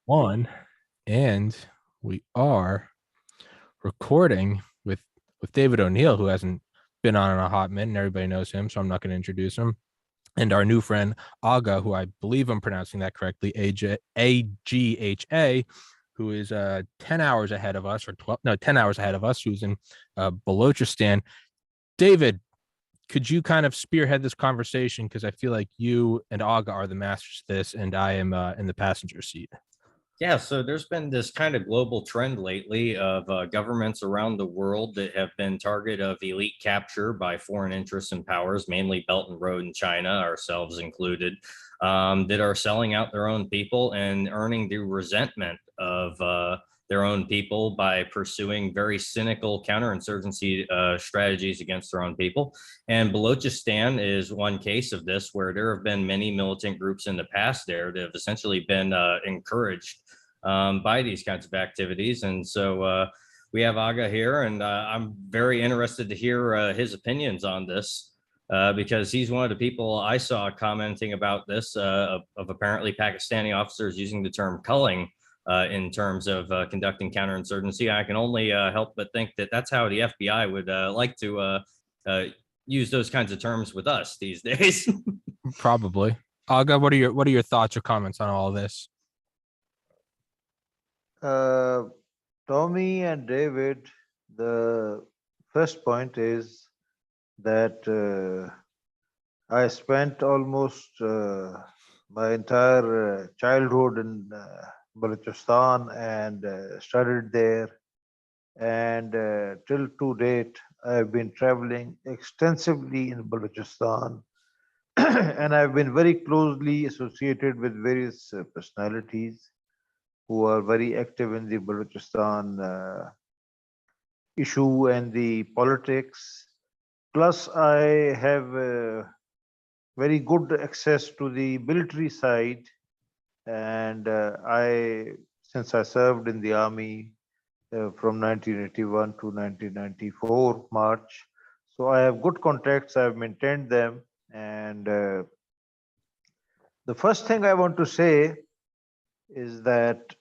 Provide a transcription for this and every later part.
One, and we are recording with David O'Neill, who hasn't been on in a hot minute, and everybody knows him, so I'm not going to introduce him. And our new friend Agha, who I believe I'm pronouncing that correctly, Agha, who is 10 hours ahead of us, or 12, no, 10 hours ahead of us, who's in Balochistan. David, could you kind of spearhead this conversation? Because I feel like you and Agha are the masters of this, and I am in the passenger seat. Yeah, so there's been this kind of global trend lately of governments around the world that have been target of elite capture by foreign interests and powers, mainly Belt and Road in China, ourselves included, that are selling out their own people and earning the resentment of their own people by pursuing very cynical counterinsurgency strategies against their own people. And Balochistan is one case of this, where there have been many militant groups in the past there that have essentially been encouraged by these kinds of activities. And so we have Agha here, and I'm very interested to hear his opinions on this. Because he's one of the people I saw commenting about this of apparently Pakistani officers using the term culling in terms of conducting counterinsurgency. I can only help but think that that's how the FBI would like to use those kinds of terms with us these days. Probably. Agha, what are your thoughts or comments on all this? Uh, Tommy and David, the first point is that I spent almost my entire childhood in Balochistan and studied there. And till to date, I've been traveling extensively in Balochistan. And I've been very closely associated with various personalities who are very active in the Balochistan issue and the politics. Plus, I have very good access to the military side, and since I served in the army from 1981 to 1994 March, so I have good contacts. I've maintained them, and the first thing I want to say is that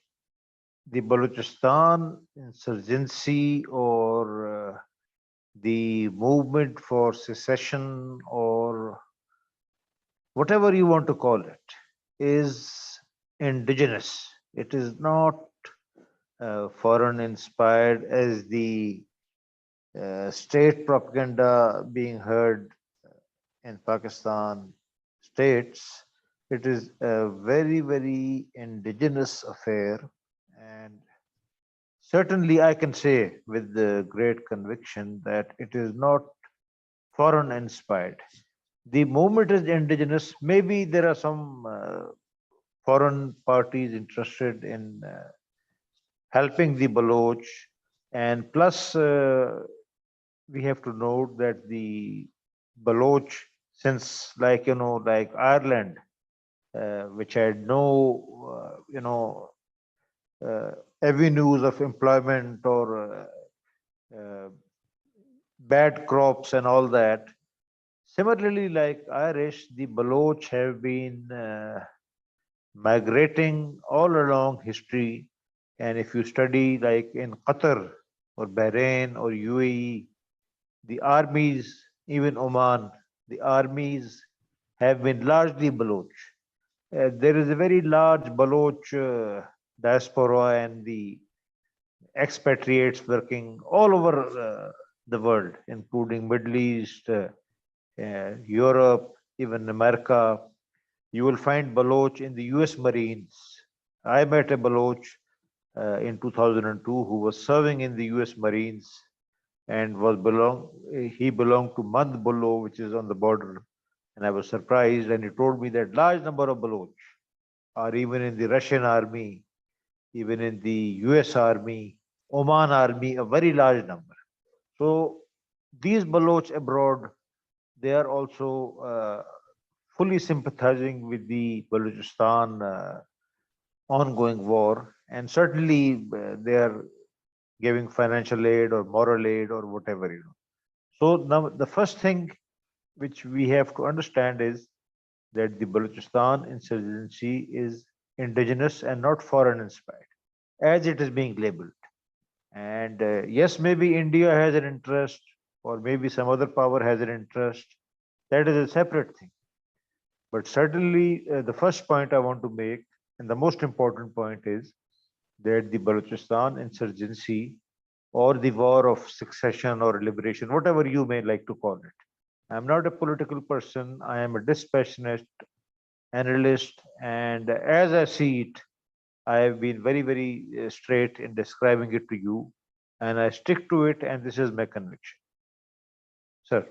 the Balochistan insurgency or the movement for secession or whatever you want to call it is indigenous. It is not foreign inspired as the state propaganda being heard in Pakistan states. It is a very, very indigenous affair. And certainly, I can say with the great conviction that it is not foreign inspired. The movement is indigenous. Maybe there are some foreign parties interested in helping the Baloch, and plus we have to note that the Baloch, since like Ireland, which had no avenues of employment or bad crops and all that. Similarly, like Irish, the Baloch have been migrating all along history. And if you study like in Qatar or Bahrain or UAE, the armies, even Oman, the armies have been largely Baloch. There is a very large Baloch diaspora and the expatriates working all over the world, including Middle East, Europe, even America. You will find Baloch in the US Marines. I met a Baloch in 2002 who was serving in the US Marines and he belonged to Mand Bullo, which is on the border. And I was surprised, and he told me that large number of Baloch are even in the Russian army, even in the US army, Oman army, a very large number. So these Baloch abroad, they are also fully sympathizing with the Balochistan ongoing war, and certainly they are giving financial aid or moral aid or whatever. So now the first thing which we have to understand is that the Balochistan insurgency is indigenous and not foreign inspired, as it is being labeled. And yes, maybe India has an interest, or maybe some other power has an interest. That is a separate thing. But certainly, the first point I want to make, and the most important point, is that the Balochistan insurgency or the war of succession or liberation, whatever you may like to call it. I'm not a political person. I am a dispassionate analyst. And as I see it, I have been very, very straight in describing it to you. And I stick to it. And this is my conviction. Sir.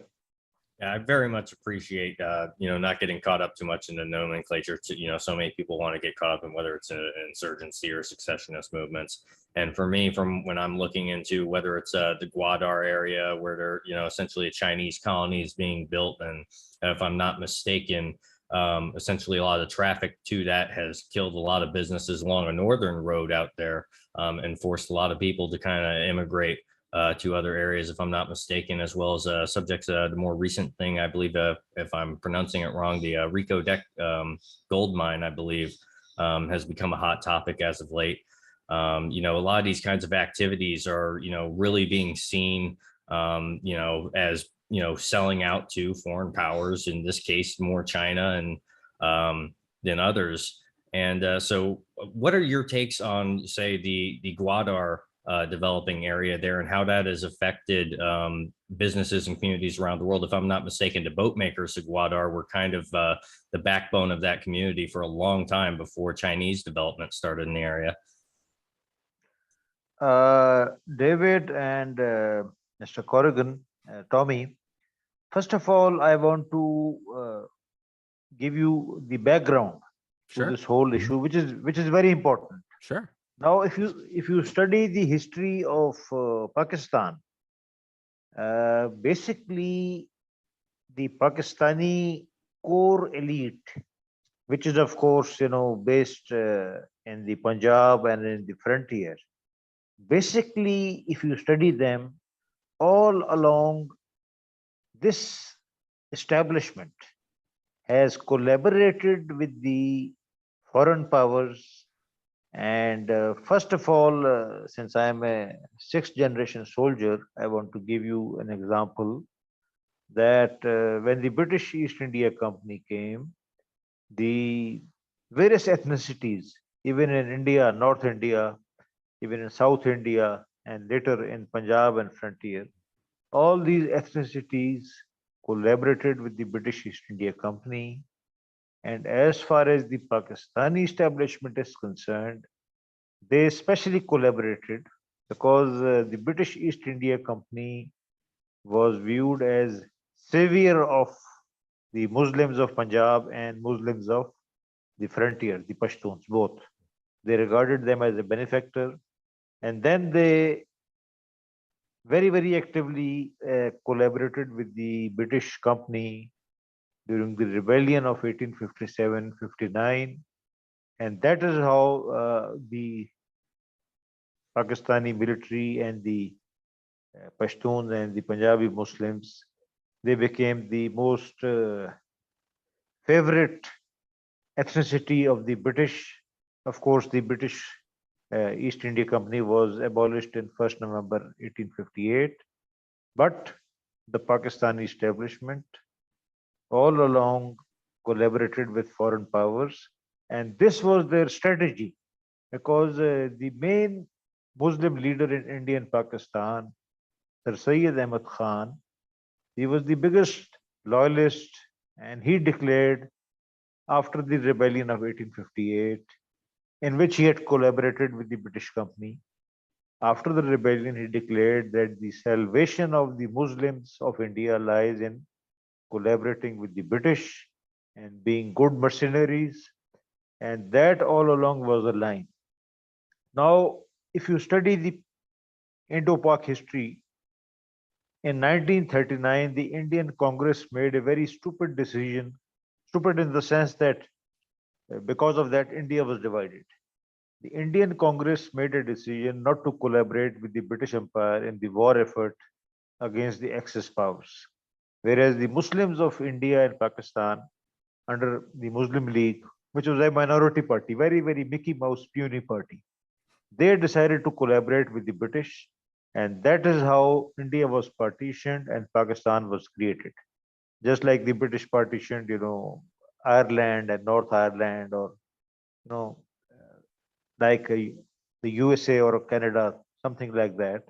Yeah, I very much appreciate, not getting caught up too much in the nomenclature. So many people want to get caught up in whether it's an insurgency or secessionist movements. And for me, from when I'm looking into whether it's the Gwadar area where there, essentially a Chinese colony is being built, and if I'm not mistaken, essentially a lot of traffic to that has killed a lot of businesses along a northern road out there, and forced a lot of people to kind of immigrate to other areas, if I'm not mistaken, as well as subjects. The more recent thing, I believe, if I'm pronouncing it wrong, the Rico Deck gold mine, I believe, has become a hot topic as of late. A lot of these kinds of activities are, really being seen, as, selling out to foreign powers, in this case, more China and than others. And so what are your takes on, say, the Gwadar developing area there, and how that has affected businesses and communities around the world? If I'm not mistaken, the boat makers of Gwadar were kind of the backbone of that community for a long time before Chinese development started in the area. David and Mr. Corrigan, Tommy, first of all, I want to give you the background to this whole issue, which is very important. Sure. Now, if you study the history of Pakistan, basically the Pakistani core elite, which is of course based in the Punjab and in the frontier. Basically, if you study them, all along this establishment has collaborated with the foreign powers. And first of all, since I am a sixth generation soldier, I want to give you an example that when the British East India Company came, the various ethnicities, even in India, North India, even in South India, and later in Punjab and frontier, all these ethnicities collaborated with the British East India Company. And as far as the Pakistani establishment is concerned, they especially collaborated because the British East India Company was viewed as savior of the Muslims of Punjab and Muslims of the frontier, the Pashtuns, both. They regarded them as a benefactor, and then they very, very actively collaborated with the British company during the rebellion of 1857-59. And that is how the Pakistani military and the Pashtuns and the Punjabi Muslims, they became the most favorite ethnicity of the British. Of course, the British East India Company was abolished in 1st November 1858, but the Pakistani establishment all along collaborated with foreign powers, and this was their strategy because the main Muslim leader in India and Pakistan, Sir Syed Ahmad Khan, he was the biggest loyalist, and he declared after the rebellion of 1858, in which he had collaborated with the British company. After the rebellion, he declared that the salvation of the Muslims of India lies in collaborating with the British and being good mercenaries. And that all along was the line. Now, if you study the Indo-Pak history, in 1939, the Indian Congress made a very stupid decision, stupid in the sense that because of that, India was divided. The Indian Congress made a decision not to collaborate with the British Empire in the war effort against the Axis powers. Whereas the Muslims of India and Pakistan, under the Muslim League, which was a minority party, very, very Mickey Mouse puny party. They decided to collaborate with the British, and that is how India was partitioned and Pakistan was created. Just like the British partitioned, Ireland and North Ireland, or you know, like the USA or Canada, something like that.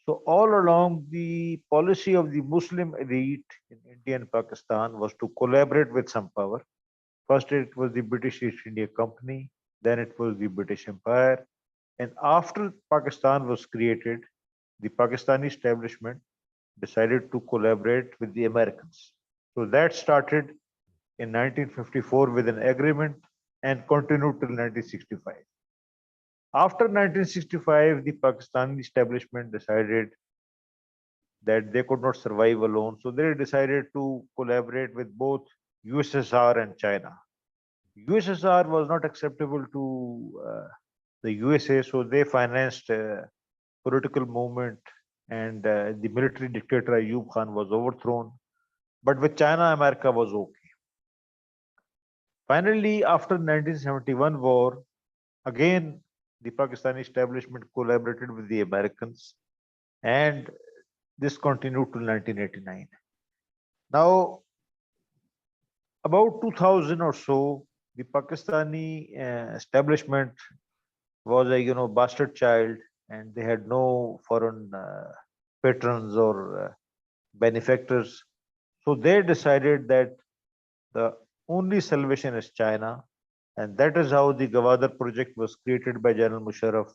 So all along, the policy of the Muslim elite in India and Pakistan was to collaborate with some power. First, it was the British East India Company, then it was the British Empire, and after Pakistan was created, the Pakistani establishment decided to collaborate with the Americans. So that started in 1954 with an agreement and continued till 1965. After 1965, the Pakistani establishment decided that they could not survive alone, so they decided to collaborate with both USSR and China. USSR was not acceptable to the USA, so they financed a political movement, and the military dictator Ayub Khan was overthrown. But with China, America was okay. Finally, after 1971 war, again the Pakistani establishment collaborated with the Americans, and this continued till 1989. Now, about 2000 or so, the Pakistani establishment was a bastard child, and they had no foreign patrons or benefactors. So they decided that the only salvation is China, and that is how the Gwadar project was created by General Musharraf,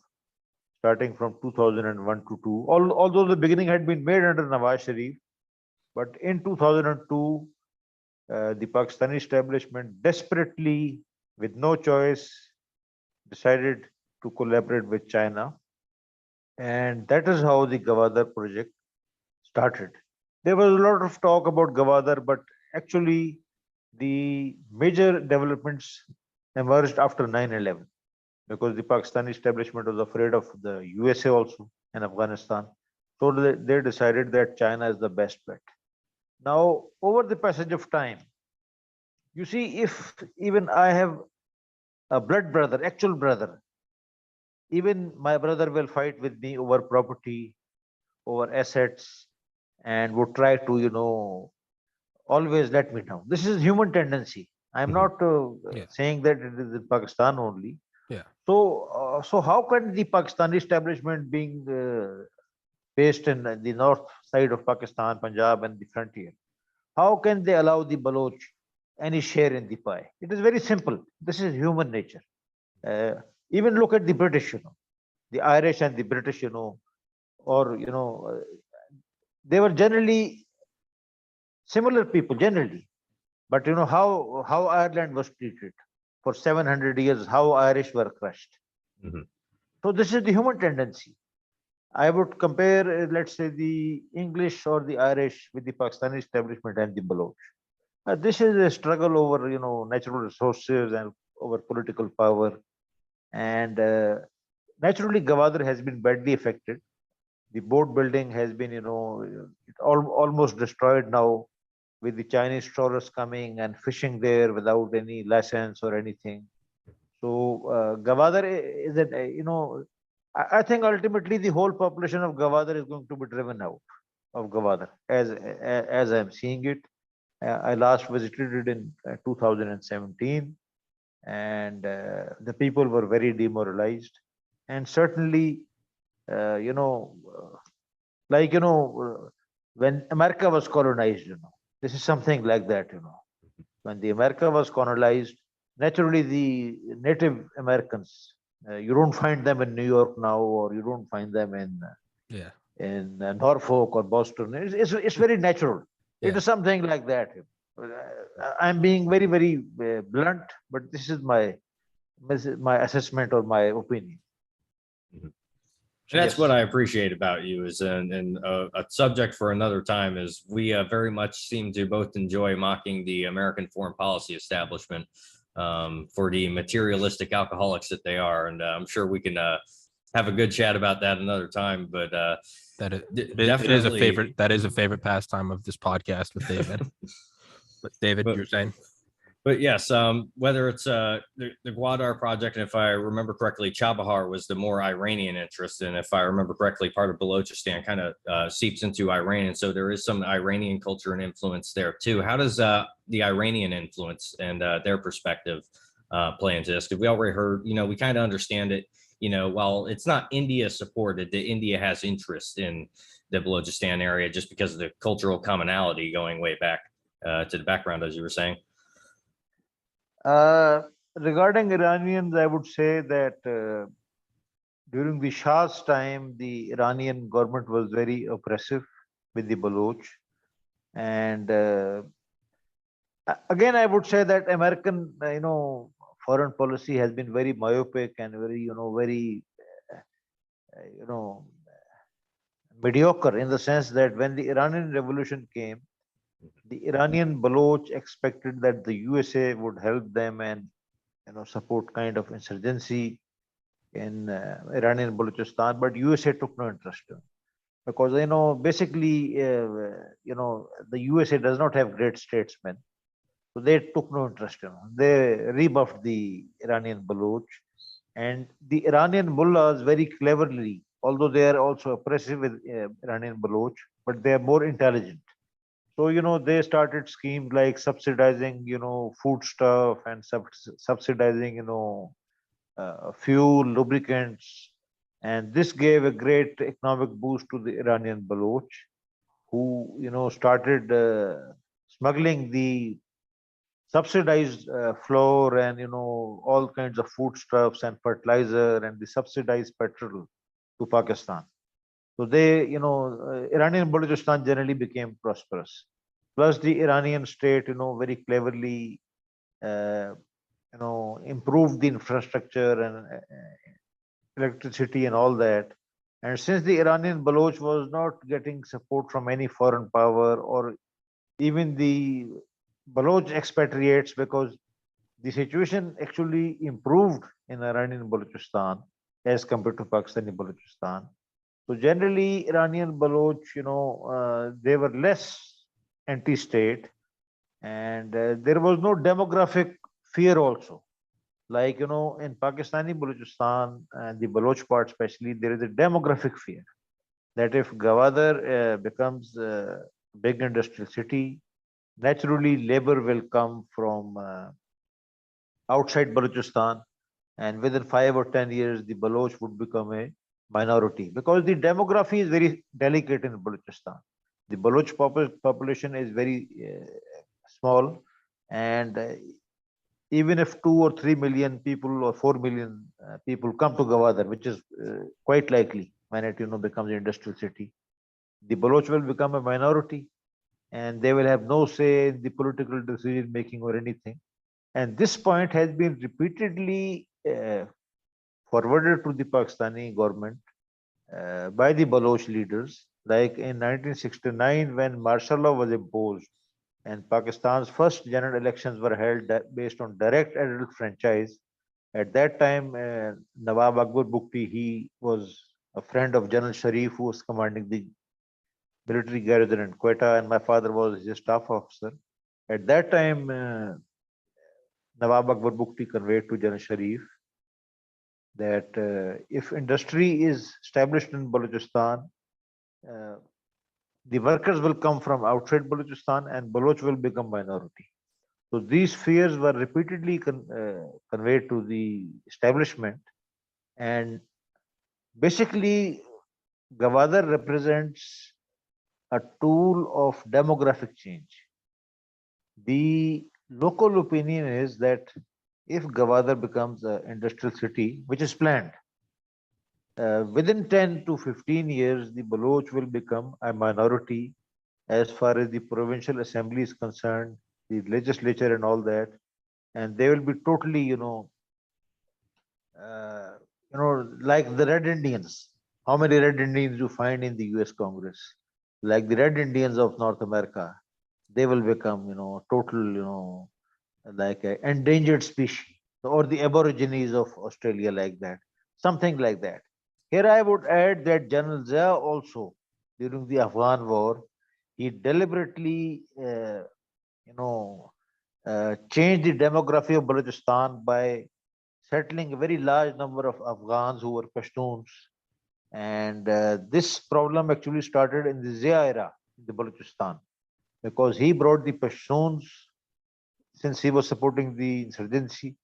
starting from 2001 to 2. Although the beginning had been made under Nawaz Sharif, but in 2002, the Pakistani establishment desperately, with no choice, decided to collaborate with China. And that is how the Gwadar project started. There was a lot of talk about Gwadar, but actually, the major developments emerged after 9/11, because the Pakistani establishment was afraid of the USA also and Afghanistan. So they decided that China is the best bet. Now, over the passage of time, you see, if even I have a blood brother, actual brother, even my brother will fight with me over property, over assets, and would try to, always let me down. This is human tendency. I'm not Yeah. saying that it is in Pakistan only. Yeah. So how can the Pakistani establishment, being based in the north side of Pakistan, Punjab, and the frontier, how can they allow the Baloch any share in the pie? It is very simple. This is human nature. Uh, Even look at the British, the Irish and the British, or they were generally similar people, generally. But how Ireland was treated for 700 years, how Irish were crushed. Mhm. So this is the human tendency. I would compare, let's say, the English or the Irish with the Pakistani establishment and the Baloch. This is a struggle over, natural resources and over political power. And naturally, Gwadar has been badly affected. The boat building has been, almost destroyed now, with the Chinese trawlers coming and fishing there without any license or anything. So Gwadar is that, I think ultimately the whole population of Gwadar is going to be driven out of Gwadar, as I'm seeing it. I last visited it in 2017, and the people were very demoralized. And certainly, uh, you know, uh, like when America was colonized, this is something like that. When the America was colonized, naturally the Native Americans, you don't find them in New York now, or you don't find them Yeah. in Norfolk or Boston. It's very natural. It Yeah. is something like that. I'm being very, very blunt, but this is my assessment or my opinion. And that's Yes. what I appreciate about you is, and a subject for another time is we very much seem to both enjoy mocking the American foreign policy establishment for the materialistic alcoholics that they are. And I'm sure we can have a good chat about that another time, but That it is a definitely favorite. That is a favorite pastime of this podcast with David. But David, But- you're saying? But yes, whether it's the Gwadar project, and if I remember correctly, Chabahar was the more Iranian interest, and if I remember correctly, part of Balochistan kind of seeps into Iranian, so there is some Iranian culture and influence there too. How does the Iranian influence and their perspective play into this? Because we already heard, we kind of understand it. While it's not India supported, that India has interest in the Balochistan area just because of the cultural commonality going way back to the background, as you were saying. Regarding Iranians, I would say that during the Shah's time, the Iranian government was very oppressive with the Baloch. And again, I would say that American, foreign policy has been very myopic and very, very, mediocre, in the sense that when the Iranian Revolution came, the Iranian Baloch expected that the USA would help them and support kind of insurgency in Iranian Balochistan, but USA took no interest in it. Because basically the USA does not have great statesmen, so they took no interest in it. They rebuffed the Iranian Baloch, and the Iranian mullahs very cleverly, although they are also oppressive with Iranian Baloch, but they are more intelligent. So, they started schemes like subsidizing, food stuff and subsidizing, fuel, lubricants. And this gave a great economic boost to the Iranian Baloch, who, started smuggling the subsidized flour and, all kinds of foodstuffs and fertilizer and the subsidized petrol to Pakistan. So they, Iranian Balochistan generally became prosperous. Plus, the Iranian state, very cleverly, improved the infrastructure and electricity and all that. And since the Iranian Baloch was not getting support from any foreign power or even the Baloch expatriates, because the situation actually improved in Iranian Balochistan as compared to Pakistani Balochistan. So generally, Iranian Baloch, they were less anti-state, and there was no demographic fear also. Like, in Pakistani Balochistan and the Baloch part especially, there is a demographic fear that if Gwadar becomes a big industrial city, naturally labor will come from outside Balochistan, and within 5 or 10 years, the Baloch would become a minority, because the demography is very delicate in Balochistan. The Baloch population is very small, and even if 2 or 3 million people or 4 million people come to Gwadar, which is quite likely when it becomes an industrial city, the Baloch will become a minority, and they will have no say in the political decision making or anything. And this point has been repeatedly forwarded to the Pakistani government by the Baloch leaders. Like in 1969, when martial law was imposed and Pakistan's first general elections were held based on direct adult franchise. At that time, Nawab Akbar Bukti, he was a friend of General Sharif, who was commanding the military garrison in Quetta, and my father was his staff officer. At that time, Nawab Akbar Bukti conveyed to General Sharif that if industry is established in Balochistan, uh, the workers will come from outside Balochistan and Baloch will become minority. So these fears were repeatedly conveyed to the establishment, and basically Gwadar represents a tool of demographic change. The local opinion is that if Gwadar becomes an industrial city, which is planned, within 10 to 15 years, the Baloch will become a minority as far as the provincial assembly is concerned, the legislature and all that, and they will be totally, like the Red Indians. How many Red Indians you find in the U.S. Congress? Like the Red Indians of North America, they will become, total, like an endangered species, or the Aborigines of Australia, like that, something like that. Here I would add that General Zia also, during the Afghan war, he deliberately, changed the demography of Balochistan by settling a very large number of Afghans who were Pashtuns. And this problem actually started in the Zia era in the Balochistan, because he brought the Pashtuns since he was supporting the insurgency.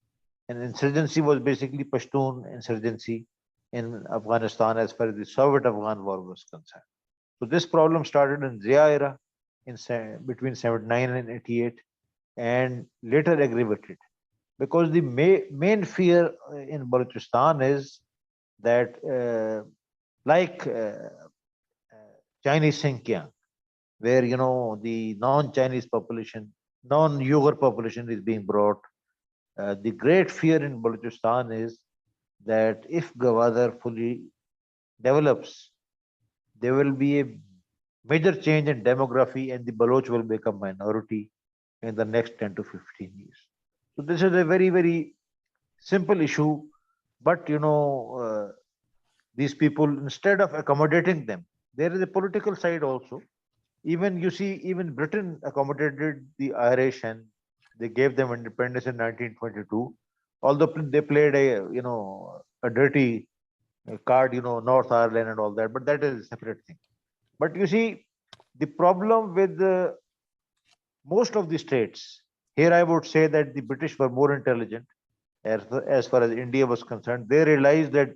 And insurgency was basically Pashtun insurgency in Afghanistan as far as the Soviet Afghan war was concerned. So this problem started in Zia era in between 79 and 88, and later aggravated, because the main fear in Balochistan is that like Chinese Xinjiang, where the non-Chinese population, non-Uyghur population is being brought. The great fear in Balochistan is that if Gwadar fully develops, there will be a major change in demography, and the Baloch will become minority in the next 10 to 15 years. So this is a very, very simple issue, but these people, instead of accommodating them, there is a political side also. Even you see, even Britain accommodated the Irish and they gave them independence in 1922. Although they played a dirty card, North Ireland and all that, but that is a separate thing. But you see, the problem with most of the states here, I would say that the British were more intelligent as far as India was concerned. They realized that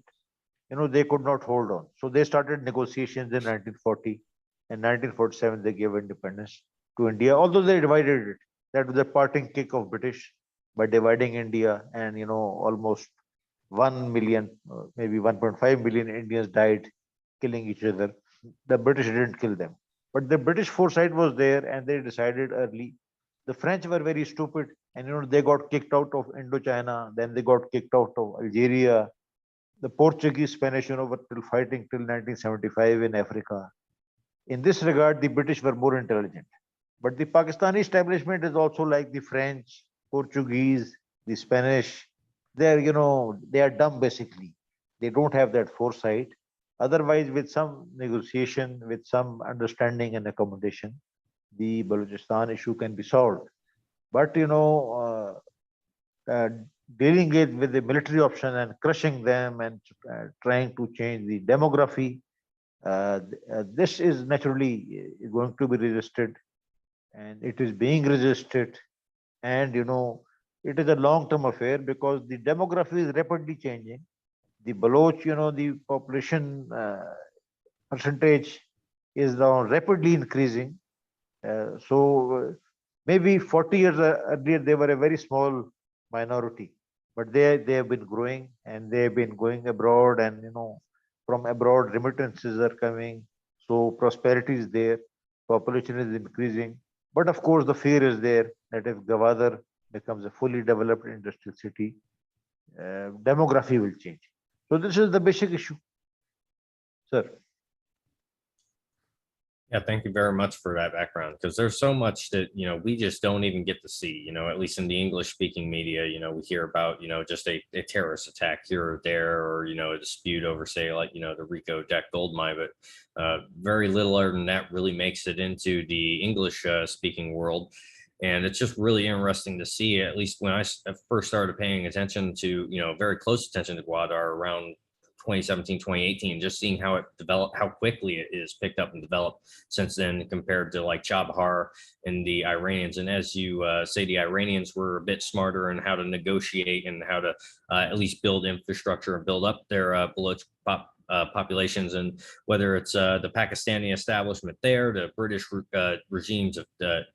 they could not hold on, so they started negotiations in 1940. In 1947, they gave independence to India, although they divided it. That was the parting kick of British by dividing India, and almost 1 million, maybe 1.5 million Indians died killing each other. The British didn't kill them, but the British foresight was there, and they decided early. The French were very stupid, and they got kicked out of Indochina, then they got kicked out of Algeria. The Portuguese, Spanish, were still fighting till 1975 in Africa. In this regard, the British were more intelligent. But the Pakistani establishment is also like the French, Portuguese, the Spanish. They are dumb basically. They don't have that foresight. Otherwise, with some negotiation, with some understanding and accommodation, the Balochistan issue can be solved. But uh, dealing it with the military option and crushing them and trying to change the demography, this is naturally going to be resisted, and it is being resisted. And it is a long-term affair because the demography is rapidly changing. The Baloch, the population percentage is now rapidly increasing. So maybe 40 years earlier, they were a very small minority, but they have been growing, and they have been going abroad, and from abroad remittances are coming. So prosperity is there, population is increasing. But of course, the fear is there that if Gwadar becomes a fully developed industrial city, demography will change. So this is the basic issue, sir. Yeah, thank you very much for that background, because there's so much that we just don't even get to see. At least in the English-speaking media, we hear about just a terrorist attack here or there, or a dispute over, say, like the Rico Jack gold mine, but very little other than that really makes it into the English-speaking world. And it's just really interesting to see, at least when I first started paying attention to, very close attention to Gwadar around 2017, 2018, just seeing how it developed, how quickly it is picked up and developed since then compared to like Chabahar and the Iranians. And as you say, the Iranians were a bit smarter in how to negotiate and how to at least build infrastructure and build up their Baloch populations. And whether it's the Pakistani establishment there, the British regimes of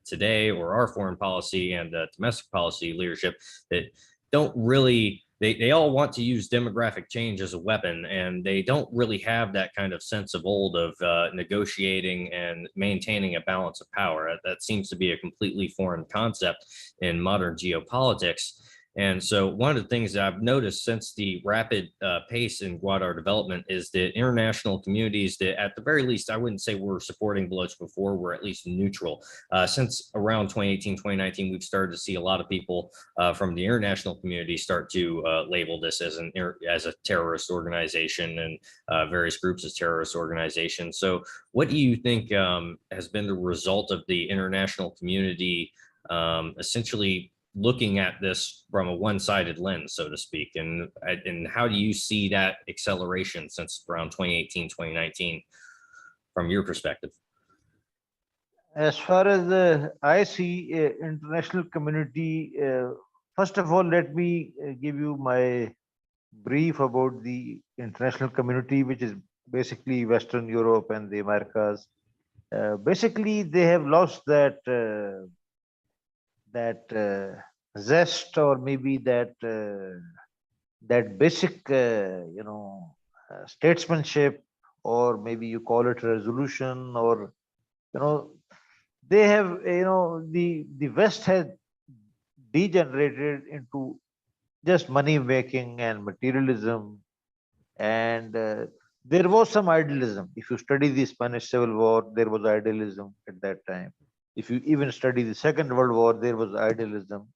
today, or our foreign policy and domestic policy leadership that don't really, they all want to use demographic change as a weapon, and they don't really have that kind of sense of old of negotiating and maintaining a balance of power. That seems to be a completely foreign concept in modern geopolitics. And so one of the things that I've noticed since the rapid pace in Gwadar development is that international communities that, at the very least, I wouldn't say we're supporting Baloch before, we're at least neutral. Since around 2018, 2019, we've started to see a lot of people from the international community start to label this as a terrorist organization, and various groups as terrorist organizations. So what do you think has been the result of the international community essentially looking at this from a one-sided lens, so to speak? And how do you see that acceleration since around 2018, 2019 from your perspective? As far as I see international community, first of all, let me give you my brief about the international community, which is basically Western Europe and the Americas. Basically, they have lost that zest, or maybe that basic, statesmanship, or maybe you call it resolution, or you know, they have, the West has degenerated into just money making and materialism, and there was some idealism. If you study the Spanish Civil War, there was idealism at that time. If you even study the Second World War, there was idealism.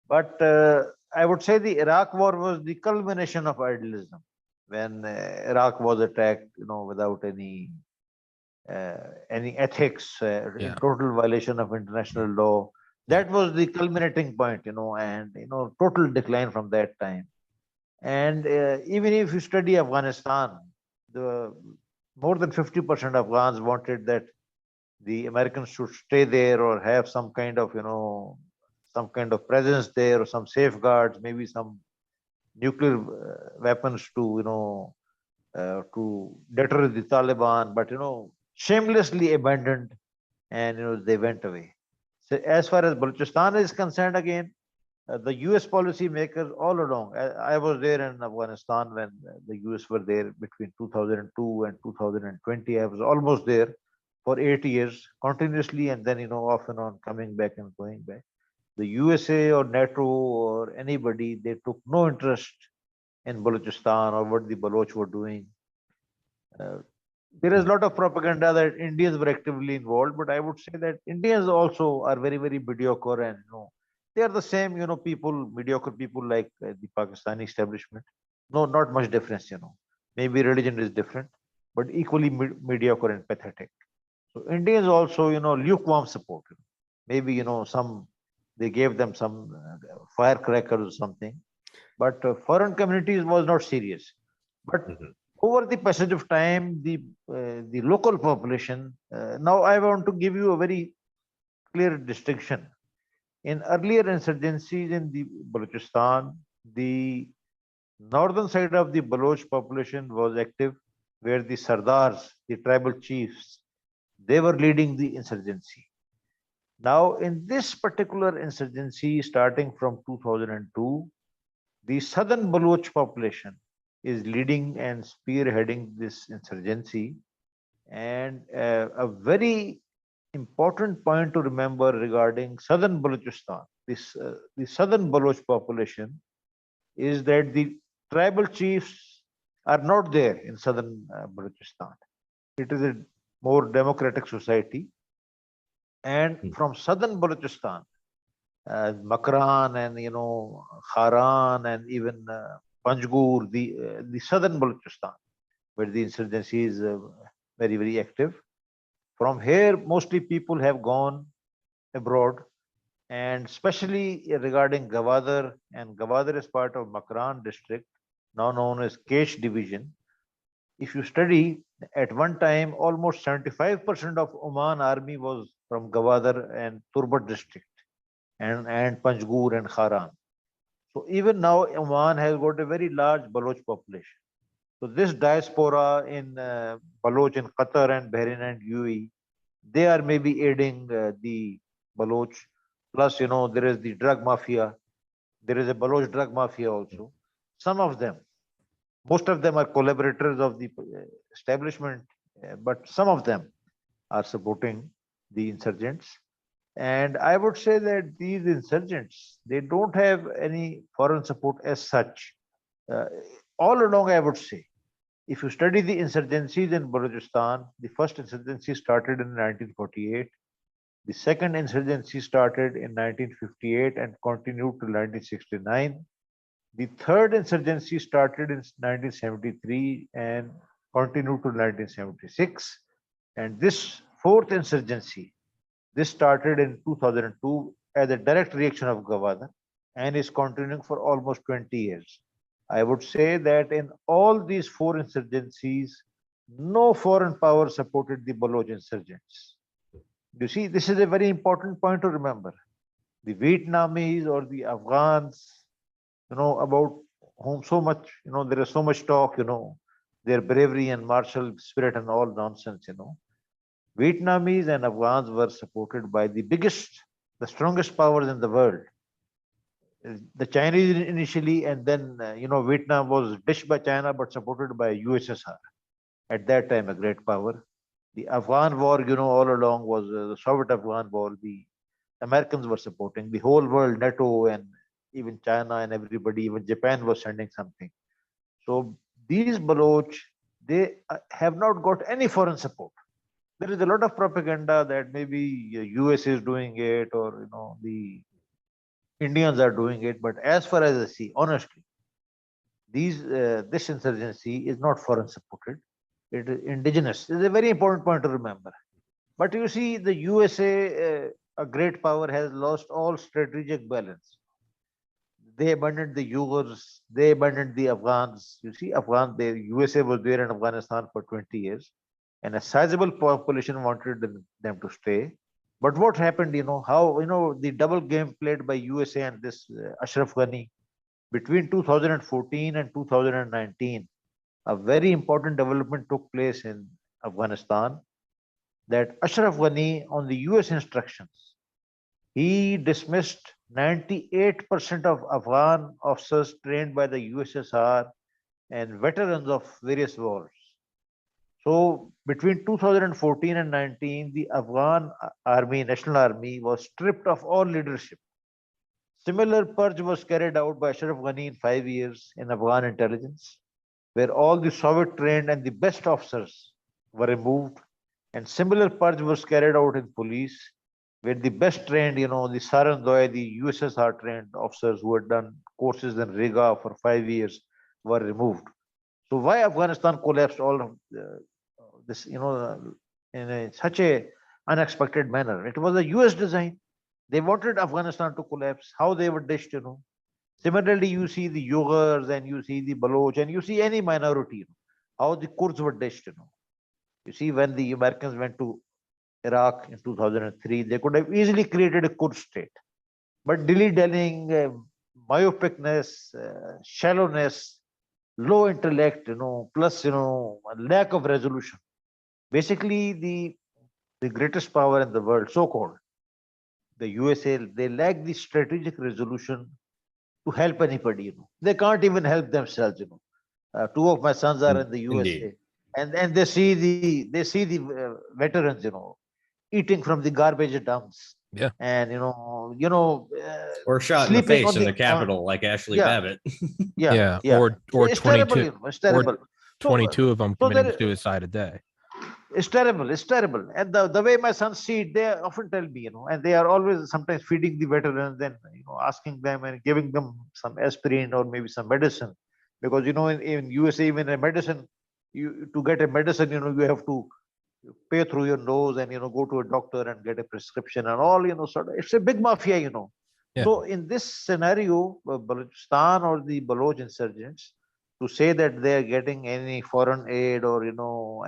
But I would say the Iraq War was the culmination of idealism, when Iraq was attacked, without any ethics, in total violation of international law. That was the culminating point, and total decline from that time. And even if you study Afghanistan, the more than 50% of Afghans wanted that the Americans should stay there, or have some kind of presence there, or some safeguards, maybe some nuclear weapons to to deter the Taliban, but shamelessly abandoned, and they went away. So as far as Balochistan is concerned, again, the US policy makers all along, I was there in Afghanistan when the US were there between 2002 and 2020. I was almost there for 8 years continuously, and then off and on, coming back and going back. The USA or NATO or anybody, they took no interest in Balochistan or what the Baloch were doing. There is a lot of propaganda that Indians were actively involved, but I would say that Indians also are very, very mediocre, and they are the same, people, mediocre people like the Pakistani establishment. No, not much difference. Maybe religion is different, but equally mediocre and pathetic. So Indians also, lukewarm support. Maybe some, they gave them some firecrackers or something, but foreign communities was not serious. But over the passage of time, the local population. Now, I want to give you a very clear distinction. In earlier insurgencies in the Balochistan, the northern side of the Baloch population was active, where the Sardars, the tribal chiefs, they were leading the insurgency. Now, in this particular insurgency, starting from 2002, the southern Baloch population is leading and spearheading this insurgency. And a very important point to remember regarding southern Balochistan, the southern Baloch population, is that the tribal chiefs are not there in southern Balochistan. It is a more democratic society. And from southern Balochistan, Makran and Kharan and even Panjgur, the southern Balochistan, where the insurgency is very, very active. From here, mostly people have gone abroad, and especially regarding Gwadar, and Gwadar is part of Makran district, now known as Kesh division. If you study, at one time, almost 75% of Oman army was from Gwadar and Turbat district, and Panjgur and Kharan. So even now, Oman has got a very large Baloch population. So this diaspora in Baloch in Qatar and Bahrain and UAE, they are maybe aiding the Baloch. Plus, there is the drug mafia. There is a Baloch drug mafia also. Some of them, most of them are collaborators of the establishment, but some of them are supporting the insurgents. And I would say that these insurgents, they don't have any foreign support as such. Uh, all along, I would say, if you study the insurgencies in Balochistan, the first insurgency started in 1948. The second insurgency started in 1958 and continued to 1969. The third insurgency started in 1973 and continued to 1976. And this fourth insurgency, this started in 2002 as a direct reaction of Gwadar and is continuing for almost 20 years. I would say that in all these four insurgencies, no foreign power supported the Baloch insurgents. You see, this is a very important point to remember. The Vietnamese or the Afghans, about whom so much, there is so much talk, their bravery and martial spirit and all nonsense. Vietnamese and Afghans were supported by the biggest, the strongest powers in the world. The Chinese initially, and then, Vietnam was dished by China but supported by USSR. At that time, a great power. The Afghan war, all along was the Soviet Afghan war. The Americans were supporting the whole world, NATO and even China and everybody, even Japan was sending something. So these Baloch, they have not got any foreign support. There is a lot of propaganda that maybe US is doing it or the Indians are doing it. But as far as I see, honestly, this insurgency is not foreign supported. It is indigenous. It's a very important point to remember. But you see, the USA, a great power, has lost all strategic balance. They abandoned the Uyghurs, they abandoned the Afghans. You see, the USA was there in Afghanistan for 20 years, and a sizable population wanted them to stay. But what happened, how, the double game played by USA and this Ashraf Ghani between 2014 and 2019, a very important development took place in Afghanistan that Ashraf Ghani, on the US instructions, he dismissed 98% of Afghan officers trained by the USSR and veterans of various wars. So between 2014 and 19, the Afghan army, National Army, was stripped of all leadership. Similar purge was carried out by Ashraf Ghani in 5 years in Afghan intelligence, where all the Soviet trained and the best officers were removed. And similar purge was carried out in police, where the best trained, the Sarandoi, the USSR trained officers who had done courses in Riga for 5 years were removed. So why Afghanistan collapsed all of this, in such a unexpected manner? It was a US design. They wanted Afghanistan to collapse. How they were dished, Similarly, you see the Uyghurs and you see the Baloch and you see any minority, how the Kurds were dished, You see, when the Americans went to Iraq in 2003, they could have easily created a Kurd state. But dilly-dallying, myopicness, shallowness, low intellect, plus, lack of resolution. Basically, the greatest power in the world, so-called, the USA, they lack the strategic resolution to help anybody, They can't even help themselves, two of my sons are in the USA, and they see the veterans, eating from the garbage dumps. Yeah. And or shot in the face in the Capitol, like Ashley Babbitt. Yeah. Or it's 22, terrible, it's terrible. 22 of them committing suicide a day. It's terrible. It's terrible. And the way my sons see it, they often tell me, and they are always sometimes feeding the veterans and, asking them and giving them some aspirin or maybe some medicine. Because, in USA, even a medicine, to get a medicine, you have to pay through your nose and, go to a doctor and get a prescription and all, sort of, it's a big mafia, Yeah. So in this scenario, Balochistan or the Baloch insurgents, to say that they are getting any foreign aid or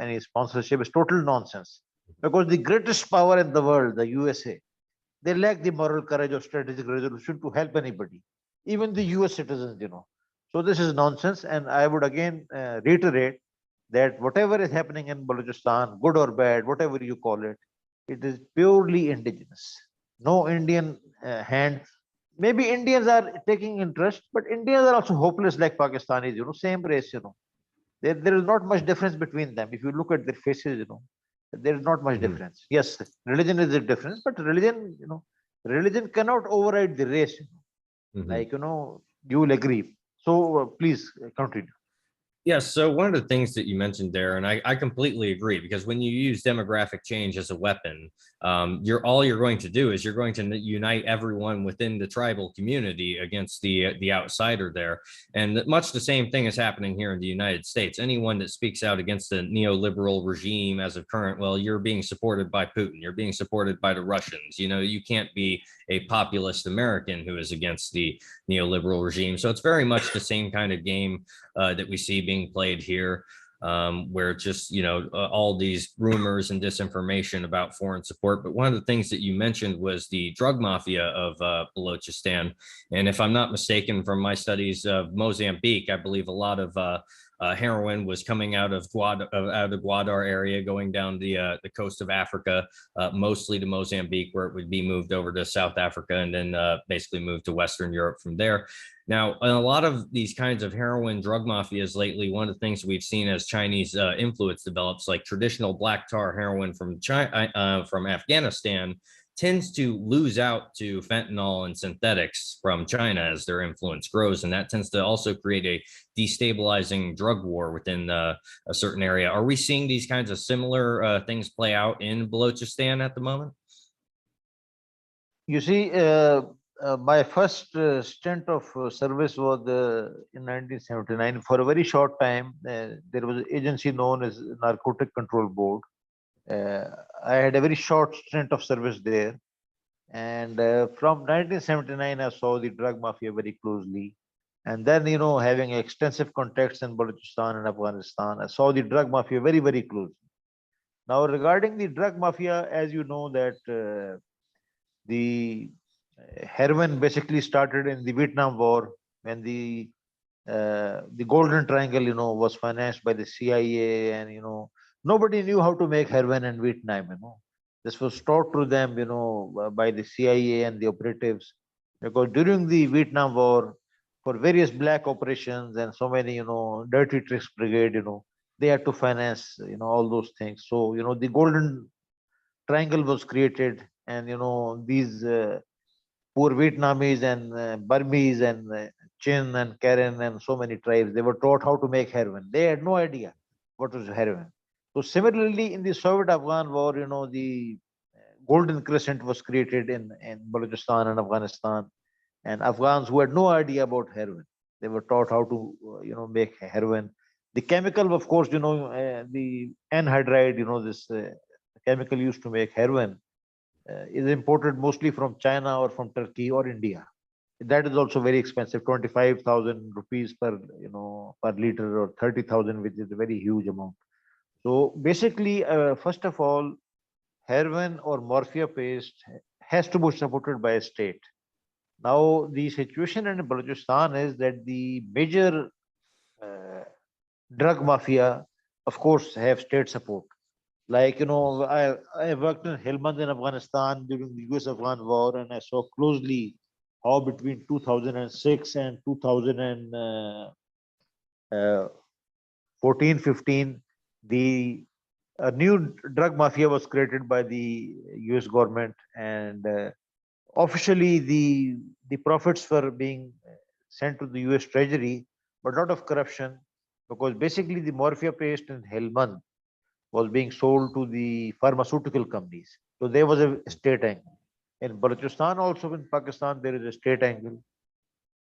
any sponsorship is total nonsense, because the greatest power in the world, the USA, they lack the moral courage or strategic resolution to help anybody, even the US citizens. So this is nonsense, and I would again reiterate that whatever is happening in Balochistan, good or bad, whatever you call it, it is purely indigenous. No Indian hand. Maybe Indians are taking interest, but Indians are also hopeless like Pakistanis, same race, There is not much difference between them. If you look at their faces, there is not much difference. Yes, religion is a difference, but religion cannot override the race. Like, you will agree. So please continue. Yes, so one of the things that you mentioned there, and I completely agree, because when you use demographic change as a weapon, you're going to do is you're going to unite everyone within the tribal community against the outsider there, and much the same thing is happening here in the United States. Anyone that speaks out against the neoliberal regime as of current, well, you're being supported by Putin, you're being supported by the Russians. You know, you can't be a populist American who is against the neoliberal regime. So it's very much the same kind of game that we see being played here, where just, all these rumors and disinformation about foreign support. But one of the things that you mentioned was the drug mafia of Balochistan. And if I'm not mistaken, from my studies of Mozambique, I believe a lot of heroin was coming out of Gwadar area, going down the coast of Africa, mostly to Mozambique, where it would be moved over to South Africa and then basically moved to Western Europe from there. Now, in a lot of these kinds of heroin drug mafias lately, one of the things we've seen as Chinese influence develops, like traditional black tar heroin from China, from Afghanistan, tends to lose out to fentanyl and synthetics from China as their influence grows. And that tends to also create a destabilizing drug war within a certain area. Are we seeing these kinds of similar things play out in Balochistan at the moment? You see, my first stint of service was in 1979. For a very short time, there was an agency known as Narcotic Control Board. I had a very short stint of service there. And from 1979, I saw the drug mafia very closely. And then, having extensive contacts in Balochistan and Afghanistan, I saw the drug mafia very, very closely. Now, regarding the drug mafia, as you know, that the heroin basically started in the Vietnam War, when the Golden Triangle, was financed by the CIA, and nobody knew how to make heroin in Vietnam. This was taught to them, by the CIA and the operatives, because during the Vietnam War, for various black operations and so many, dirty tricks brigade, they had to finance, all those things. So, the Golden Triangle was created, and these poor Vietnamese and Burmese and Chin and Karen and so many tribes, they were taught how to make heroin. They had no idea what was heroin. So similarly, in the Soviet-Afghan war, the Golden Crescent was created in Balochistan and Afghanistan, and Afghans who had no idea about heroin, they were taught how to, make heroin. The chemical, of course, the anhydride, this chemical used to make heroin, is imported mostly from China or from Turkey or India. That is also very expensive, 25,000 rupees per liter, or 30,000, which is a very huge amount. So basically, first of all, heroin or morphia paste has to be supported by a state. Now, the situation in Balochistan is that the major uh, drug mafia, of course, have state support. Like, I worked in Helmand in Afghanistan during the US-Afghan war, and I saw closely how between 2006 and 2014, 15, the a new drug mafia was created by the US government, and officially the profits were being sent to the US Treasury, but not of corruption, because basically the morphia paste in Helmand was being sold to the pharmaceutical companies. So there was a state angle. In Balochistan, also in Pakistan, there is a state angle.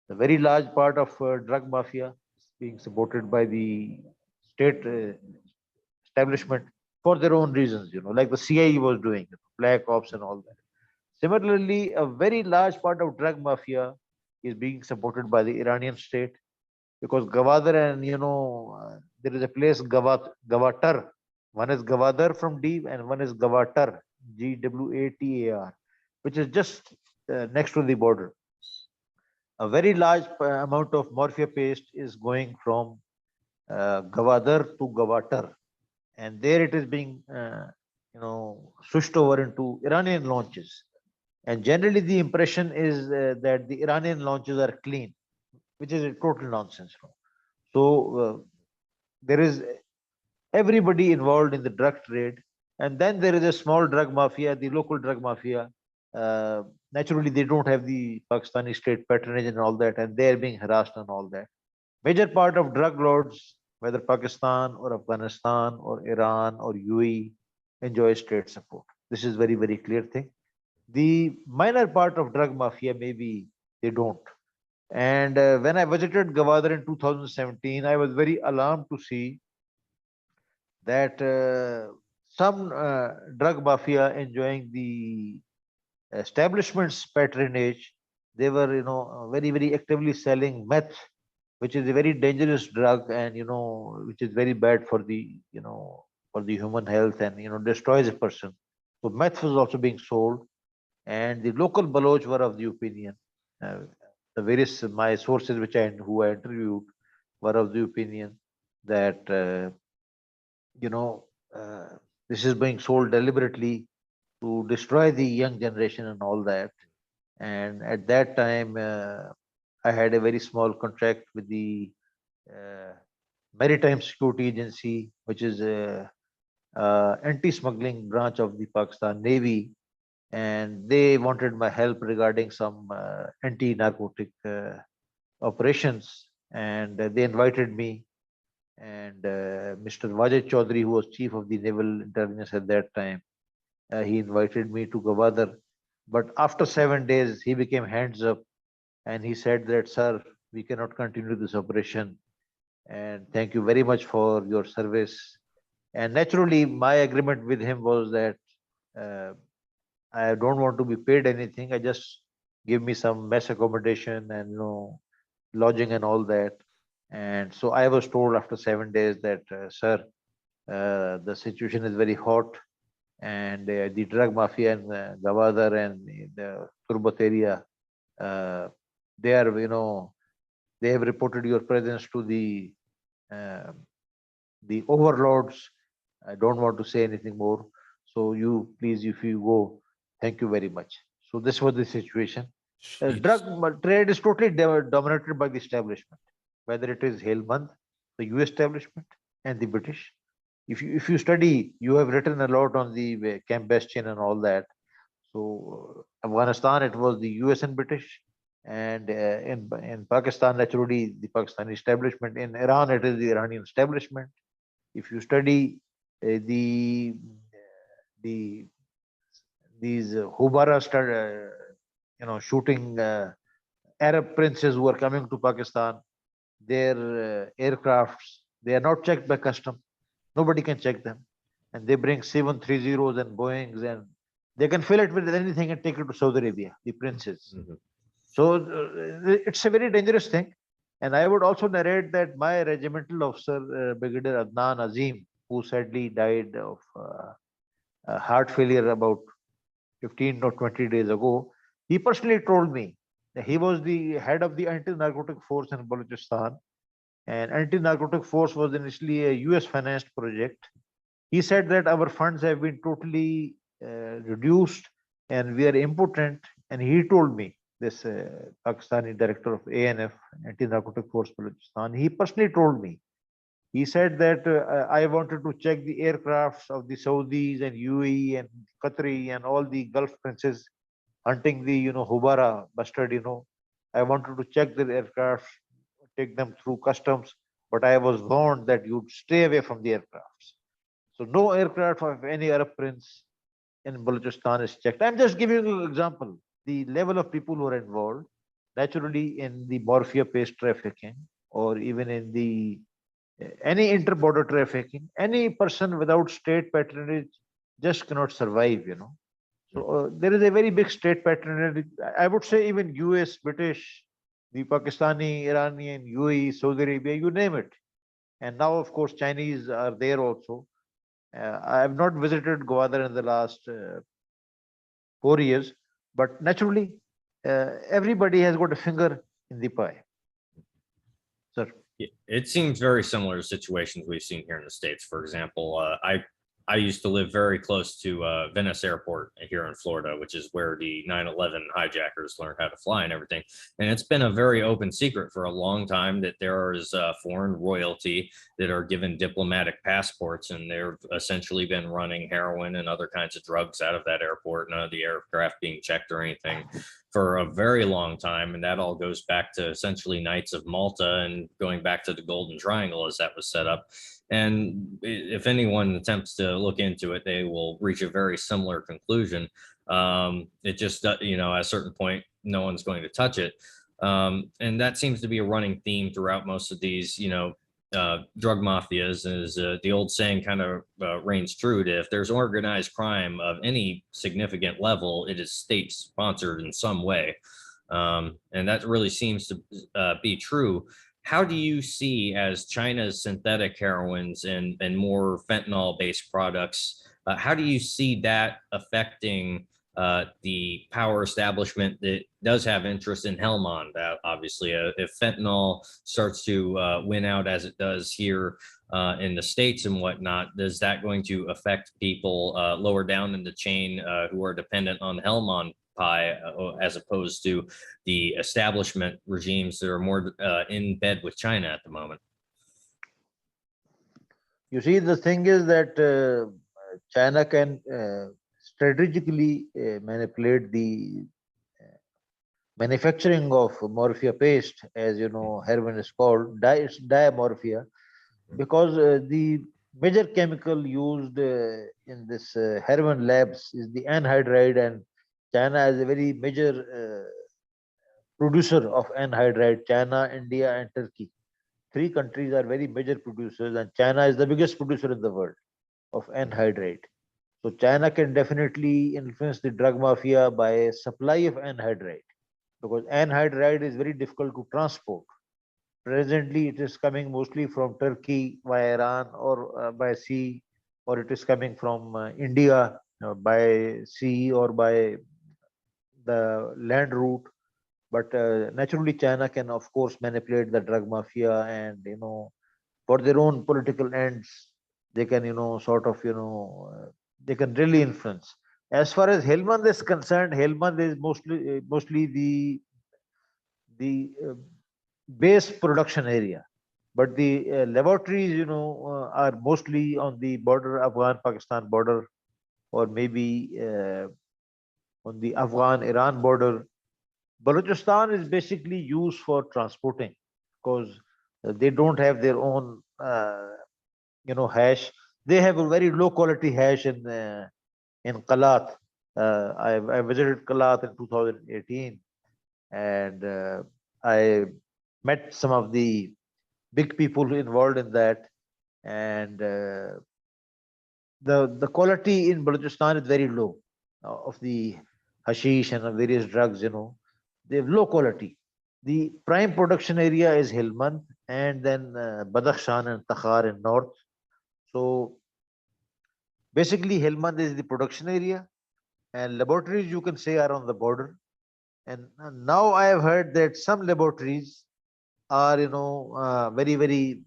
A very large part of drug mafia is being supported by the state establishment for their own reasons, like the CIA was doing, black ops and all that. Similarly, a very large part of drug mafia is being supported by the Iranian state, because Gwadar and there is a place Gavatar. One is Gwadar from D, and one is Gavatar, Gwatar, which is just next to the border. A very large amount of morphia paste is going from Gwadar to Gavatar, and there it is being switched over into Iranian launches. And generally, the impression is that the Iranian launches are clean, which is a total nonsense. So there is everybody involved in the drug trade, and then there is a small drug mafia, the local drug mafia. Naturally, they don't have the Pakistani state patronage and all that, and they are being harassed and all that. Major part of drug lords whether Pakistan or Afghanistan or Iran or UAE, enjoy state support. This is very, very clear thing. The minor part of drug mafia, maybe they don't. And when I visited Gwadar in 2017, I was very alarmed to see that some drug mafia enjoying the establishment's patronage, they were, very, very actively selling meth, which is a very dangerous drug, and which is very bad for the, for the human health, and destroys a person. So meth was also being sold, and the local Baloch were of the opinion. The various my sources who I interviewed were of the opinion that you know uh, this is being sold deliberately to destroy the young generation and all that. And at that time, I had a very small contract with the uh, Maritime Security Agency, which is a anti-smuggling branch of the Pakistan Navy, and they wanted my help regarding some anti-narcotic operations, and they invited me. And Mr. Wajid Chaudhary, who was chief of the naval intelligence at that time, he invited me to Gwadar. But after 7 days, he became hands up, and he said that, sir, we cannot continue this operation. And thank you very much for your service. And naturally, my agreement with him was that uh, I don't want to be paid anything. I just give me some mess accommodation and lodging and all that. And so I was told after 7 days that, sir, the situation is very hot, and the drug mafia in Gwadar and the Turbat area, uh, they are, they have reported your presence to uh, the overlords. I don't want to say anything more. So you please, if you go, thank you very much. So this was the situation. Jeez. Drug trade is totally dominated by the establishment, whether it is Helmand, the US establishment, and the British. If you study, you have written a lot on the Camp Bastion and all that. So Afghanistan, it was the US and British, and in Pakistan, naturally the Pakistani establishment. In Iran, it is the Iranian establishment. If you study the these Hubara shooting Arab princes who are coming to Pakistan, their aircrafts, they are not checked by custom. Nobody can check them, and they bring 730s and Boeings, and they can fill it with anything and take it to Saudi Arabia. The princes. Mhm. So it's a very dangerous thing. And I would also narrate that my regimental officer, Brigadier Adnan Azim, who sadly died of heart failure about 15 or 20 days ago, he personally told me that he was the head of the anti-narcotic force in Balochistan. And anti-narcotic force was initially a US financed project. He said that our funds have been totally reduced and we are impotent. And he told me, this Pakistani director of ANF, Anti-Narcotic Force Balochistan, he personally told me, he said that I wanted to check the aircrafts of the Saudis and UAE and Qatari and all the Gulf princes hunting the, Hubara bastard, I wanted to check their aircraft, take them through customs, but I was warned that you'd stay away from the aircrafts. So no aircraft of any Arab prince in Balochistan is checked. I'm just giving you an example. The level of people who are involved, naturally in the morphia paste trafficking, or even in the any inter-border trafficking, any person without state patronage just cannot survive. So there is a very big state patronage. I would say even US, British, the Pakistani, Iranian, UAE, Saudi Arabia, you name it. And now, of course, Chinese are there also. I have not visited Gwadar in the last 4 years, but naturally, everybody has got a finger in the pie. Sir. It seems very similar to situations we've seen here in the States. For example, I used to live very close to Venice Airport here in Florida, which is where the 9/11 hijackers learned how to fly and everything. And it's been a very open secret for a long time that there is foreign royalty that are given diplomatic passports, and they've essentially been running heroin and other kinds of drugs out of that airport, none of the aircraft being checked or anything for a very long time. And that all goes back to essentially Knights of Malta and going back to the Golden Triangle as that was set up. And if anyone attempts to look into it, they will reach a very similar conclusion. It just, at a certain point, no one's going to touch it. And that seems to be a running theme throughout most of these, drug mafias. Is the old saying kind of reigns true to if there's organized crime of any significant level, it is state sponsored in some way. And that really seems to be true. How do you see, as China's synthetic heroines and more fentanyl based products, how do you see that affecting the power establishment that does have interest in Helmand? Obviously, if fentanyl starts to win out as it does here in the States and whatnot, is that going to affect people lower down in the chain who are dependent on Helmand pie as opposed to the establishment regimes that are more in bed with China at the moment? You see, the thing is that China can strategically manipulate the manufacturing of morphia paste, as you know, heroin is called, it's diamorphia, because the major chemical used in this heroin labs is the anhydride, and China is a very major producer of anhydride. China, India, and Turkey. Three countries are very major producers, and China is the biggest producer in the world of anhydride. So China can definitely influence the drug mafia by supply of anhydride, because anhydride is very difficult to transport. Presently, it is coming mostly from Turkey via Iran or by sea, or it is coming from India by sea or by the land route. But naturally, China can, of course, manipulate the drug mafia, and for their own political ends, they can, they can really influence. As far as Helmand is concerned, Helmand is mostly the base production area, but the laboratories, are mostly on the border, Afghan-Pakistan border, or maybe on the Afghan-Iran border. Balochistan is basically used for transporting, because they don't have their own, hash. They have a very low quality hash in Kalat. I visited Kalat in 2018, and I met some of the big people involved in that, and the quality in Balochistan is very low of the hashish and of various drugs. They have low quality. The prime production area is Helmand, and then Badakhshan and Takhar in north. So basically, Helmand is the production area, and laboratories, you can say, are on the border. And now I have heard that some laboratories are, very, very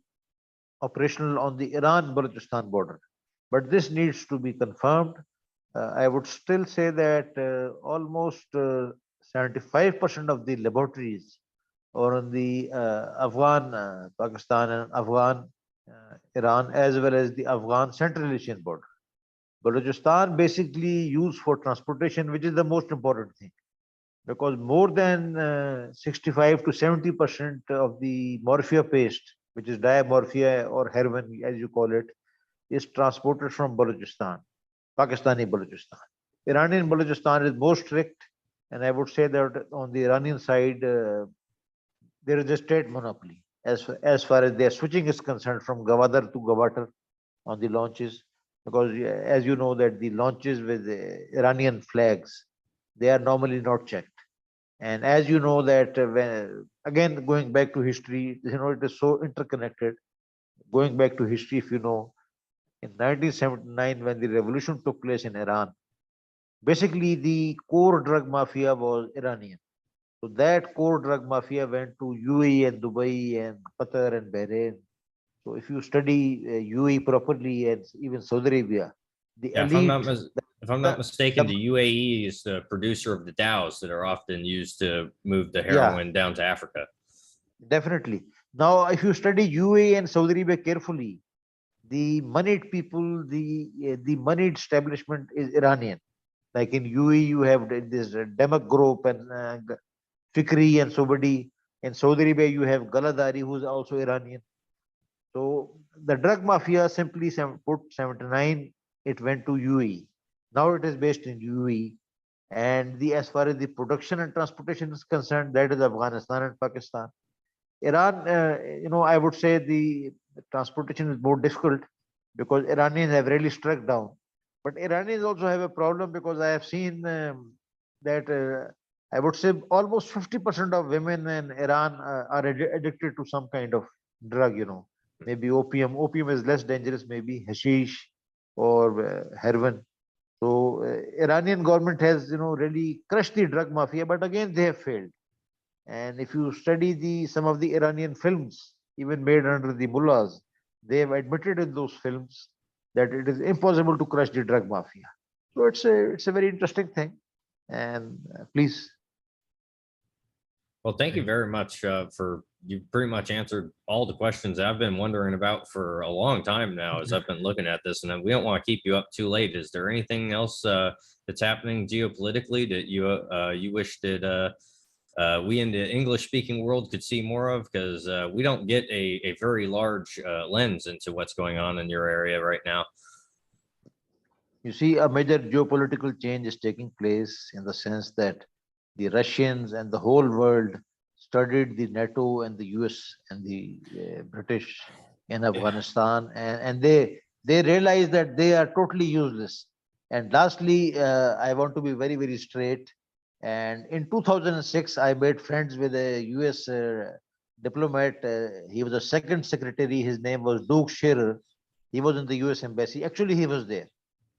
operational on the Iran-Balochistan border. But this needs to be confirmed. I would still say that almost 75% of the laboratories are on the Afghan, Pakistan, and Afghan, Iran, as well as the Afghan Central Asian border. Balochistan basically used for transportation, which is the most important thing, because more than 65 to 70% of the morphia paste, which is diamorphia or heroin, as you call it, is transported from Balochistan, Pakistani Balochistan. Iranian Balochistan is more strict, and I would say that on the Iranian side, there is a state monopoly as far as their switching is concerned from Gwadar to Gwatar on the launches, because as you know that the launches with the Iranian flags, they are normally not checked. And as you know that when, again, going back to history, it is so interconnected. Going back to history, if you know, in 1979, when the revolution took place in Iran, basically the core drug mafia was Iranian. So that core drug mafia went to UAE and Dubai and Qatar and Bahrain. So if you study UAE properly, and even Saudi Arabia, the Yeah, elite, if I'm not mistaken, the UAE is the producer of the dows that are often used to move the heroin down to Africa. Definitely. Now, if you study UAE and Saudi Arabia carefully, the moneyed people, the moneyed establishment is Iranian. Like in UAE, you have this Demak group and Fikri and somebody. In Saudi Arabia, you have Galadari, who's also Iranian. So the drug mafia simply put 79, it went to UAE. Now it is based in UAE. And as far as the production and transportation is concerned, that is Afghanistan and Pakistan. Iran, I would say the transportation is more difficult because Iranians have really struck down. But Iranians also have a problem because I have seen that I would say almost 50% of women in Iran are addicted to some kind of drug, maybe opium. Opium is less dangerous, maybe hashish or heroin. So Iranian government has, really crushed the drug mafia, but again they have failed. And if you study some of the Iranian films, even made under the mullahs, they have admitted in those films that it is impossible to crush the drug mafia. So it's a very interesting thing. And please. Well, thank you very much for you pretty much answered all the questions I've been wondering about for a long time now as I've been looking at this, and we don't want to keep you up too late. Is there anything else that's happening geopolitically that you wish that we in the English speaking world could see more of? Because we don't get a very large lens into what's going on in your area right now. You see, a major geopolitical change is taking place in the sense that the Russians and the whole world studied the NATO and the US and the British in Afghanistan, and they realized that they are totally useless. And lastly, I want to be very, very straight. And in 2006, I made friends with a US diplomat. He was the second secretary. His name was Duke Scherer. He was in the US embassy. Actually, he was there.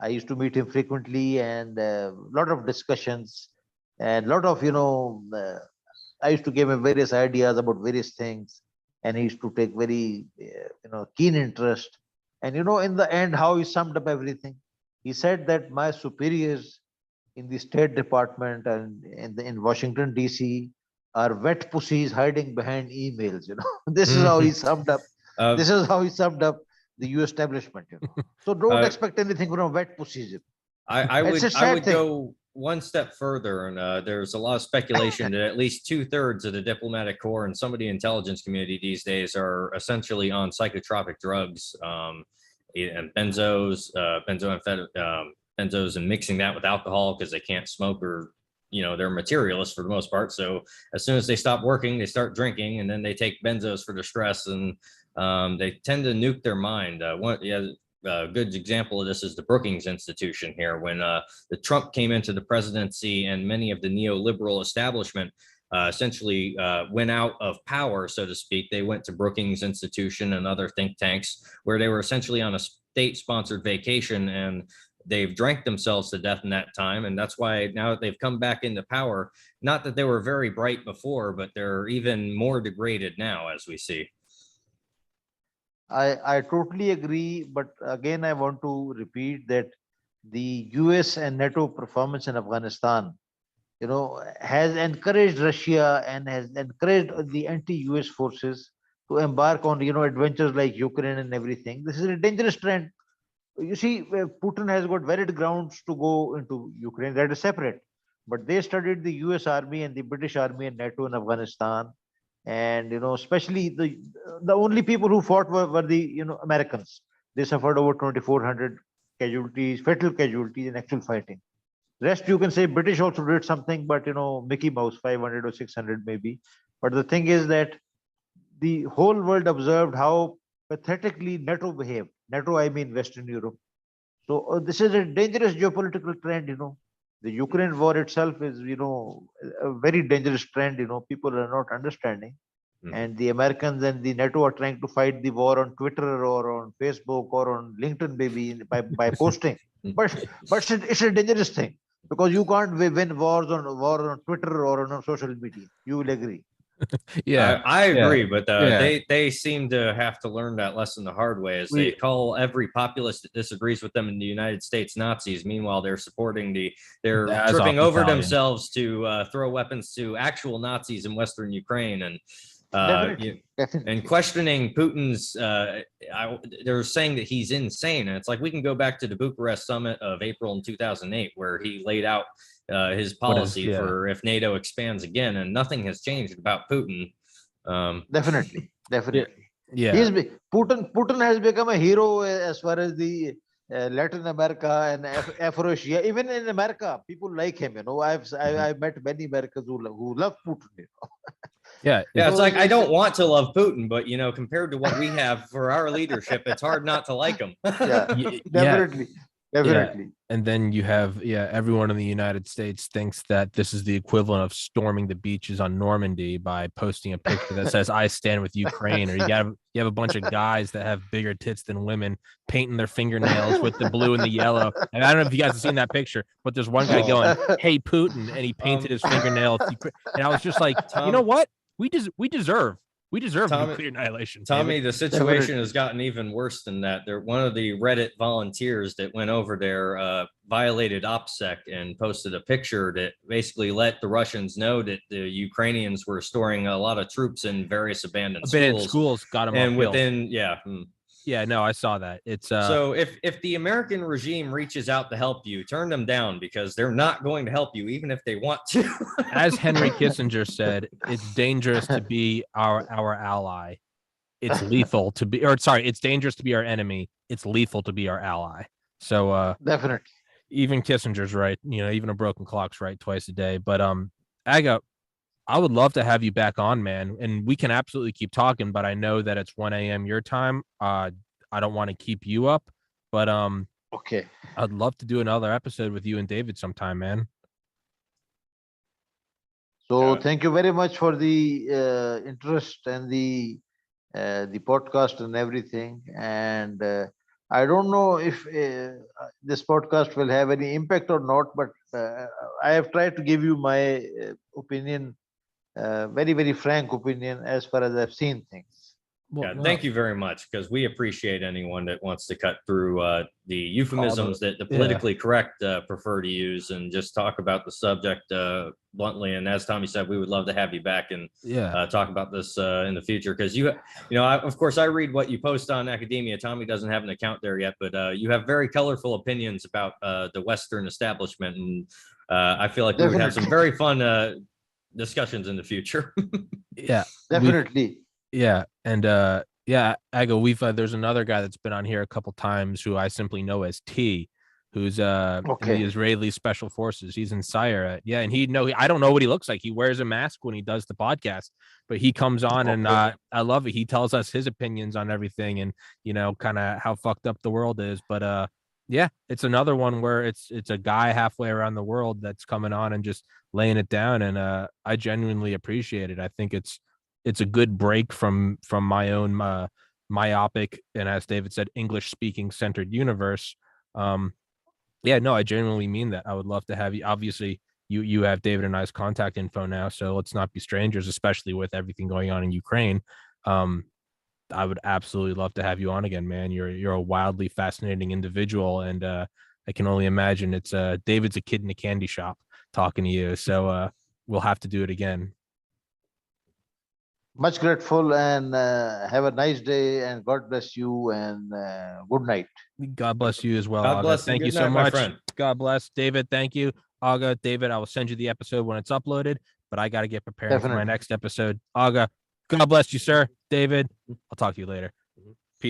I used to meet him frequently and a lot of discussions and a lot of, I used to give him various ideas about various things. And he used to take very, keen interest. And, in the end, how he summed up everything. He said that my superiors in the State Department and in Washington, D.C. are wet pussies hiding behind emails. This is how he summed up. This is how he summed up the U.S. establishment. So don't expect anything from wet pussies. I would go one step further, and there's a lot of speculation that at least 2/3 of the diplomatic corps and some of the intelligence community these days are essentially on psychotropic drugs, and benzos, benzos, and mixing that with alcohol because they can't smoke, or they're materialists for the most part. So as soon as they stop working, they start drinking, and then they take benzos for the stress, and they tend to nuke their mind. A good example of this is the Brookings Institution here. When the Trump came into the presidency and many of the neoliberal establishment essentially went out of power, so to speak, they went to Brookings Institution and other think tanks where they were essentially on a state-sponsored vacation, and they've drank themselves to death in that time. And that's why now that they've come back into power, not that they were very bright before, but they're even more degraded now, as we see. I totally agree, but again, I want to repeat that the US and NATO performance in Afghanistan, has encouraged Russia and has encouraged the anti-US forces to embark on, adventures like Ukraine and everything. This is a dangerous trend. You see, Putin has got valid grounds to go into Ukraine. That is separate. But they studied the US Army and the British Army and NATO in Afghanistan. And, especially the only people who fought were the, Americans. They suffered over 2,400 casualties, fatal casualties in actual fighting. Rest, you can say British also did something, but, Mickey Mouse, 500 or 600 maybe. But the thing is that the whole world observed how pathetically NATO behaved. NATO, I mean Western Europe. So this is a dangerous geopolitical trend. The Ukraine war itself is, a very dangerous trend. People are not understanding. And the Americans and the NATO are trying to fight the war on Twitter or on Facebook or on LinkedIn, maybe by posting. But it's a dangerous thing because you can't win wars on Twitter or on social media. You will agree. Yeah, I agree, but they seem to have to learn that lesson the hard way, as they call every populist that disagrees with them in the United States Nazis. Meanwhile, they're supporting they're tripping over themselves to throw weapons to actual Nazis in Western Ukraine, and Definitely. And questioning Putin's, they're saying that he's insane. And it's like, we can go back to the Bucharest summit of April in 2008, where he laid out his policy for if NATO expands again, and nothing has changed about Putin. Definitely. Yeah. Putin has become a hero as far as the Latin America and Afro-Asia. Even in America, people like him. I've met many Americans who love Putin. Yeah. It's like, I don't want to love Putin, but compared to what we have for our leadership, it's hard not to like him. Definitely. Yeah. And then you have, everyone in the United States thinks that this is the equivalent of storming the beaches on Normandy by posting a picture that says, "I stand with Ukraine," or you have a bunch of guys that have bigger tits than women painting their fingernails with the blue and the yellow. And I don't know if you guys have seen that picture, but there's one guy going, "Hey, Putin," and he painted his fingernail. And I was just like, you know what? We deserve nuclear annihilation. Tommy, the situation has gotten even worse than that. One of the Reddit volunteers that went over there violated OPSEC and posted a picture that basically let the Russians know that the Ukrainians were storing a lot of troops in various abandoned schools. Got them and uphill. within Yeah, no, I saw that. It's so if the American regime reaches out to help you, turn them down, because they're not going to help you, even if they want to. As Henry Kissinger said, it's dangerous to be our ally. It's lethal to be, it's dangerous to be our enemy. It's lethal to be our ally. So definitely. Even Kissinger's right. Even a broken clock's right twice a day. But Agha, I would love to have you back on, man. And we can absolutely keep talking, but I know that it's 1 a.m. your time. I don't want to keep you up, but okay. I'd love to do another episode with you and David sometime, man. So thank you very much for the interest and the podcast and everything. And I don't know if this podcast will have any impact or not, but I have tried to give you my opinion. Very, very frank opinion as far as I've seen things. Thank you very much, because we appreciate anyone that wants to cut through the euphemisms that the politically correct prefer to use and just talk about the subject bluntly. And as Tommy said, we would love to have you back and talk about this in the future, because of course I read what you post on academia. Tommy doesn't have an account there yet, but you have very colorful opinions about the Western establishment, and I feel like we would have some very fun discussions in the future. Definitely. And Agha, there's another guy that's been on here a couple times who I simply know as T, who's in the Israeli Special Forces. He's in Syria. And I don't know what he looks like. He wears a mask when he does the podcast, but he comes on and I love it. He tells us his opinions on everything and kind of how fucked up the world is. But it's another one where it's a guy halfway around the world that's coming on and just laying it down, and I genuinely appreciate it. I think it's a good break from my own myopic and, as David said, English speaking centered universe. I genuinely mean that. I would love to have you. Obviously you have David and I's contact info now, so let's not be strangers, especially with everything going on in Ukraine. I would absolutely love to have you on again, man. You're a wildly fascinating individual, and I can only imagine it's David's a kid in a candy shop talking to you. So we'll have to do it again. Much grateful, and have a nice day, and God bless you, and good night. God bless you as well. God bless. Thank you so much. God bless. David, thank you. Agha, David, I will send you the episode when it's uploaded, but I got to get prepared for my next episode. Agha, God bless you, sir. David, I'll talk to you later.